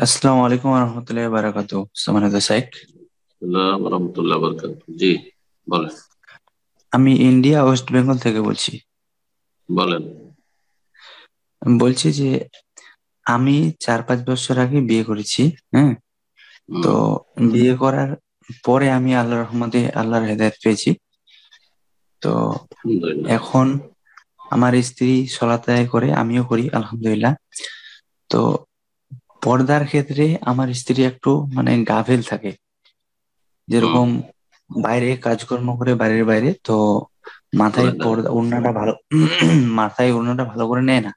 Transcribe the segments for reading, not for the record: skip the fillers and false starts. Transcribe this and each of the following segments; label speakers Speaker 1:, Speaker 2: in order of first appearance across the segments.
Speaker 1: আসসালামু আলাইকুম রহমতুল্লাহ বারাকাতু। সম্মানিত শেখ,
Speaker 2: আসসালাম রহমতুল্লাহ বরকাত। জি, বলেন।
Speaker 1: আমি ইন্ডিয়া ওয়েস্ট বেঙ্গল থেকে বলছি।
Speaker 2: বলেন।
Speaker 1: আমি বলছি যে আমি 4-5 বছর আগে বিয়ে করেছি। হ্যাঁ, তো
Speaker 2: হুম।
Speaker 1: বিয়ে করার পরে আমি আল্লাহর রহমতে আল্লাহর হেদায়েত পেয়েছি। তো
Speaker 2: আলহামদুলিল্লাহ।
Speaker 1: এখন আমার স্ত্রী সলাত আদায় করে, আমিও করি আলহামদুলিল্লাহ। তো পর্দার ক্ষেত্রে আমার স্ত্রী একটু মানে গাফেল থাকে,
Speaker 2: হুম।
Speaker 1: যেরকম বাইরে কাজকর্ম করে বাড়ির বাইরে, তো মাথায়
Speaker 2: করে না।
Speaker 1: পর্দা ওড়নাটা ভালো মাথায় ওড়নাটা ভালো করে নেয় না।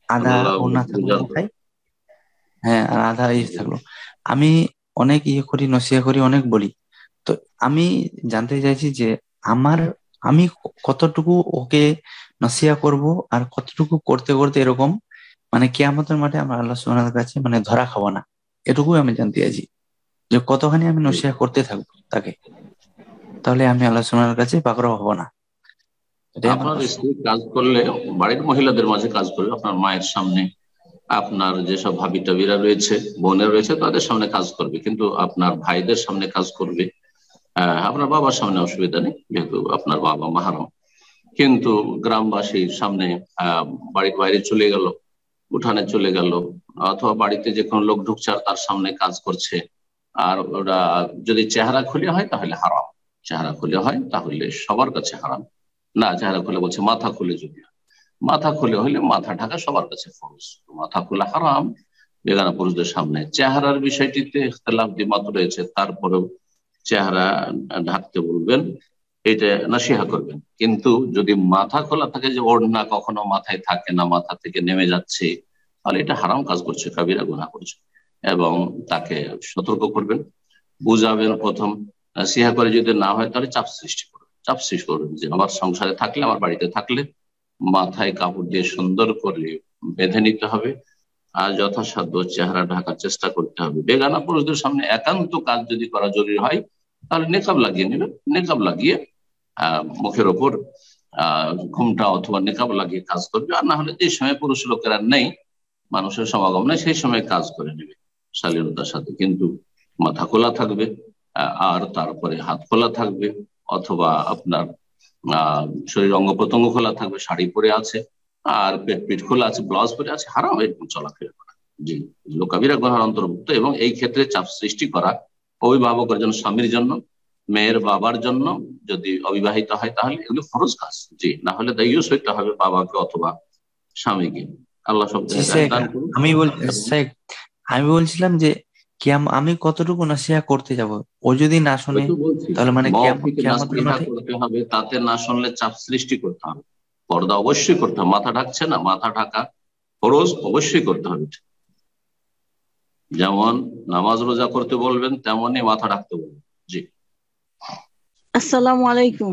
Speaker 1: আধা
Speaker 2: আল্লাহ
Speaker 1: ওড়না থাকলো
Speaker 2: বুঝান তো।
Speaker 1: মাথায়, হ্যাঁ, আর আধা থাকলো। আমি অনেক করি, নসিহত করি, অনেক বলি। তো আমি জানতে চাইছি যে আমার আমি কতটুকু ওকে নসিহত করব, আর কতটুকু করতে করতে এরকম মানে কিয়ামতের মাঠে আমরা আল্লাহ সুবহানাহু ওয়া তাআলার কাছে মানে ধরা খাবো না। এটুকুই আমি জানতে চাইছি যে কতখানি আমি নসিহত করতে থাকবো তাকে, তাহলে আমি আল্লাহ সুবহানাহু ওয়া তাআলার কাছে পাকড়াও হব না। এটাই আমার
Speaker 2: আপনার
Speaker 1: প্রশ্ন।
Speaker 2: স্ত্রী কাজ করলে বাড়ির মহিলাদের মাঝে কাজ করবে, আপনার মায়ের সামনে, আপনার যেসব ভাবি টাবিরা রয়েছে, বোনের রয়েছে, তাদের সামনে কাজ করবে, কিন্তু আপনার ভাইদের সামনে কাজ করবে। আপনার বাবার সামনে অসুবিধা নেই, যেহেতু আপনার বাবা মাহারম। কিন্তু গ্রামবাসীর সামনে, আহ বাড়ির বাইরে চলে গেল, উঠানে চলে গেল, অথবা বাড়িতে যে কোনো লোক ঢুকছে আর তার সামনে কাজ করছে, আর ওরা যদি চেহারা খুলে হয় তাহলে হারাম। চেহারা খুলে হয় তাহলে সবার কাছে হারাম। না, চেহারা খুলে বলছে, মাথা খুলে যদি হয়। মাথা খুলে হইলে মাথা ঢাকা সবার কাছে ফরজ। মাথা খোলা হারাম বেগানা পুরুষদের সামনে। চেহারার বিষয়টিতে ইখতিলাফ দ্বিমত রয়েছে, তারপরেও চেহারা ঢাকতে বলবেন, এটা নসিহা করবেন। কিন্তু যদি মাথা খোলা থাকে, যে ওড়না কখনো মাথায় থাকে না, মাথা থেকে নেমে যাচ্ছে, তাহলে এটা হারাম কাজ করছে, কাবিরা গুনাহ করছে। এবং তাকে সতর্ক করবেন, বুঝাবেন প্রথম। নসিহা করে যদি না হয় তাহলে চাপ সৃষ্টি করবেন। চাপ সৃষ্টি করবেন যে আমার সংসারে থাকলে, আমার বাড়িতে থাকলে মাথায় কাপড় দিয়ে সুন্দর করে বেঁধে নিতে হবে, আর যথাসাধ্য চেহারা ঢাকার চেষ্টা করতে হবে। বেগানা পুরুষদের সামনে একান্ত কাজ যদি করা জরুরি হয়, তাহলে নেকাব লাগিয়ে নেবেন। নেকাব লাগিয়ে মুখের ওপর ঘুমটা অথবা নেকাব লাগিয়ে কাজ করবে। আর না হলে যে সময় পুরুষ লোকেরা নেই, মানুষের সমাগম নেই, সেই সময় কাজ করে নেবে শালীনতার সাথে। কিন্তু মাথা খোলা থাকবে, আর তারপরে হাত খোলা থাকবে, অথবা আপনার আহ শরীর অঙ্গ প্রত্যঙ্গ খোলা থাকবে, শাড়ি পরে আছে আর পেট পিট খোলা আছে, ব্লাউজ পরে আছে, হারাম এরকম চলাফেরা করা। জি, লোকাবিরা গুনার অন্তর্ভুক্ত। এবং এই ক্ষেত্রে চাপ সৃষ্টি করা অভিভাবকের জন্য, স্বামীর জন্য, মেয়ের বাবার জন্য, যদি অবিবাহিত হয় তাহলে এগুলো ফরজ কাজ। জি, না হলে দায়ীও সইতে হবে বাবাকে অথবা স্বামীকে। আল্লাহ সব
Speaker 1: জি
Speaker 2: হেদায়েত
Speaker 1: শেখ,
Speaker 2: দান করুন।
Speaker 1: আমি বল
Speaker 2: এবং
Speaker 1: শেখ, আমি বলছিলাম যে আমি কতটুকু নসিহত করতে যাব, ও যদি না
Speaker 2: ওই
Speaker 1: শুনে
Speaker 2: তো বলছি,
Speaker 1: তাহলে মানে
Speaker 2: মৌখিক
Speaker 1: কিয়ামতের
Speaker 2: নাসিহা
Speaker 1: মাঠে।
Speaker 2: করতে হবে, তাতে না শুনলে চাপ সৃষ্টি করতে হবে। পর্দা অবশ্যই করতে হবে, মাথা ঢাকছে না, মাথা ঢাকা ফরজ অবশ্যই করতে হবে। যেমন নামাজ রোজা করতে বলবেন, তেমনই মাথা রাখতে বলবেন। জি।
Speaker 3: আসসালামু আলাইকুম।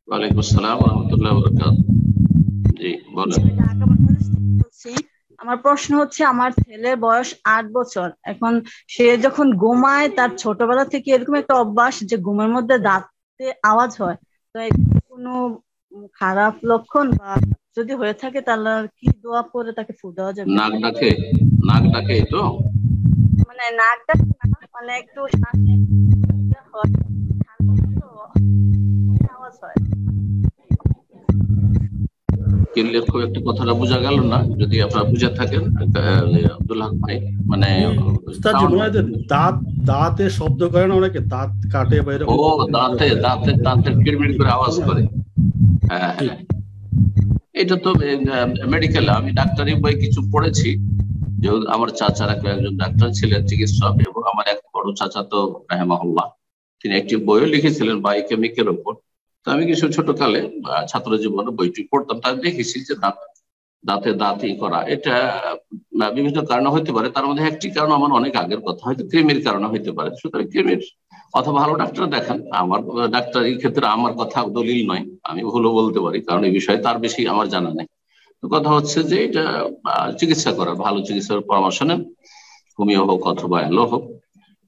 Speaker 2: ওয়ালাইকুম আসসালাম রহমতুল্লাহ বরকাত। জি,
Speaker 3: জি,
Speaker 2: বলেন।
Speaker 3: আমি ঢাকা বাংলাদেশ থেকে বলছি। আমার প্রশ্ন হচ্ছে, আমার ছেলের বয়স 8 বছর এখন। সে যখন ঘুমায়, তার ছোটবেলা থেকে এরকম একটা অভ্যাস যে ঘুমের মধ্যে দাঁতে আওয়াজ হয়। তো এটা কি কোনো খারাপ লক্ষণ, বা যদি হয়ে থাকে তাহলে আর কি দোয়া করে তাকে ফু দেওয়া যাবে?
Speaker 2: নাক ডাকে, নাক ডাকে এই তো।
Speaker 3: মানে নাক ডাক না, মানে একটু শ্বাস হয়, ঠান্ডা তো আওয়াজ হয়।
Speaker 2: ক্লিয়ার খুব একটু কথাটা বোঝা গেল না, যদি আপনারা বুঝে থাকেন আব্দুল হক ভাই। মানে
Speaker 4: উস্তাদ জি,
Speaker 2: সাউন্ড।
Speaker 4: মনে হয় যে দাঁত দাঁতে শব্দ করে না, অনেকে দাঁত কাটে বা
Speaker 2: ও,
Speaker 4: এরকম
Speaker 2: দাঁতে
Speaker 4: হয়।
Speaker 2: দাঁতে দাঁতের কিড়মিড় করে আওয়াজ
Speaker 4: তাই না?
Speaker 2: করে। হ্যাঁ,
Speaker 4: জি।
Speaker 2: হ্যাঁ। এটা তো মেডিকেলে আমি ডাক্তারি বই কিছু পড়েছি। যেহেতু আমার চাচারা একজন ডাক্তার ছিলেন, চিকিৎসক, এবং আমার এক বড় চাচা তো রাহেমাহুল্লাহ, তিনি একটি বইও লিখেছিলেন বায়োকেমিকের উপর। তো আমি কিছু ছোটকালে ছাত্র জীবনে বইটি পড়তাম, তাই দেখেছি যে দাঁতে দাঁতই করা এটা বিভিন্ন কারণে হতে পারে। তার মধ্যে একটি কারণ আমার অনেক আগের কথা, হয়তো কৃমির কারণে হতে পারে। সুতরাং কৃমির অথবা ভালো ডাক্তার দেখান। আমার ডাক্তার এই ক্ষেত্রে আমার কথা দলিল নয়, আমি ভুলও বলতে পারি, কারণ এই বিষয়ে তার বেশি আমার জানা নেই। তো কথা হচ্ছে যে এটা চিকিৎসা করার, ভালো চিকিৎসার পরামর্শ নেন, হোমিও হোক অথবা অ্যালো হোক।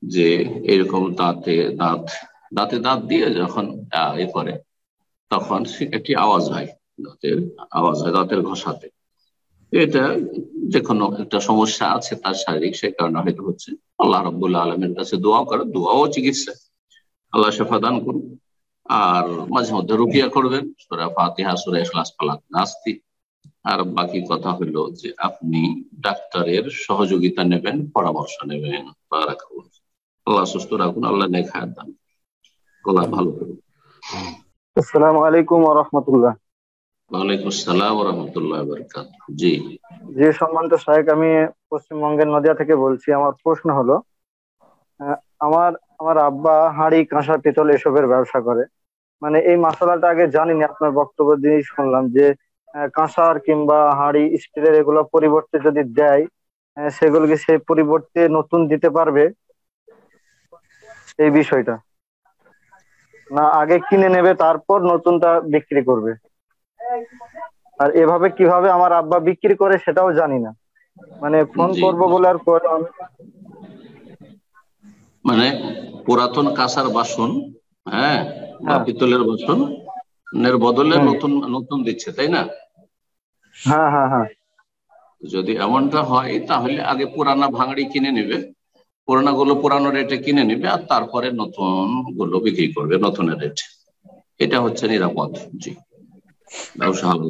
Speaker 2: যে এরকম দাঁত দাঁতে দাঁত দিয়ে যখন এ করে, তখন একটি আওয়াজ হয়, দাঁতের আওয়াজ হয় দাঁতের ঘষাতে। এটা যে কোনো একটা সমস্যা আছে তার শারীরিক, সেই কারণে হয়তো হচ্ছে। আল্লাহ রাব্বুল আলামিনের কাছে দোয়া করে, দোয়াও চিকিৎসা, আল্লাহ শেফা দান করুন। আর মাঝে মধ্যে রুকিয়া করবেন, সূরা ফাতিহা, সূরা ইখলাস, ফালাক, নাস। আর বাকি কথা হলো যে আপনি ডাক্তারের সহযোগিতা নেবেন, পরামর্শ নেবেন। বারাকাল্লাহ। আল্লাহ সুস্থ রাখুন, আল্লাহ নেক হায়াত দান, আল্লাহ ভালো করুন।
Speaker 5: আসসালামু আলাইকুম ওয়া রাহমাতুল্লাহ।
Speaker 2: ওয়ালাইকুম আসসালাম ওয়া রাহমাতুল্লাহি ওয়া বারাকাতুহু। জি
Speaker 5: জি, সম্মানিত শাইখ, আমি পশ্চিমবঙ্গের নদিয়া থেকে বলছি। আমার প্রশ্ন হলো, আহ, আমার আমার আব্বা হাঁড়ি, কাঁসা, পিতল এসবের ব্যবসা করে। মানে এই মশলাটা আগে জানিনি, আপনার বক্তব্য দিয়ে শুনলাম যে কাঁসার কিংবা হাঁড়ি, স্টিলের এগুলো পরিবর্তে যদি দেয়, সেগুলোকে সেই পরিবর্তে নতুন দিতে পারবে, এই বিষয়টা, না আগে কিনে নেবে তারপর নতুনটা বিক্রি করবে? আর এভাবে কিভাবে আমার আব্বা বিক্রি করে সেটাও জানি না। মানে ফোন
Speaker 2: জি,
Speaker 5: করবো বলে আর
Speaker 2: মানে পুরাতন কাঁসার বাসন, হ্যাঁ, বা
Speaker 5: হ্যাঁ
Speaker 2: পিতলের বাসন এর বদলে
Speaker 5: হুম,
Speaker 2: নতুন নতুন দিচ্ছে, তাই না?
Speaker 5: হ্যাঁ হ্যাঁ হ্যাঁ
Speaker 2: যদি এমনটা হয় তাহলে আগে পুরানা ভাঙড়ি কিনে নেবে, পুরানা গুলো পুরানো রেটে কিনে নেবে, আর তারপরে নতুন গুলো বিক্রি করবে নতুনের রেটে। এটা হচ্ছে নিরাপদ। জি, ব্যবসা হবে।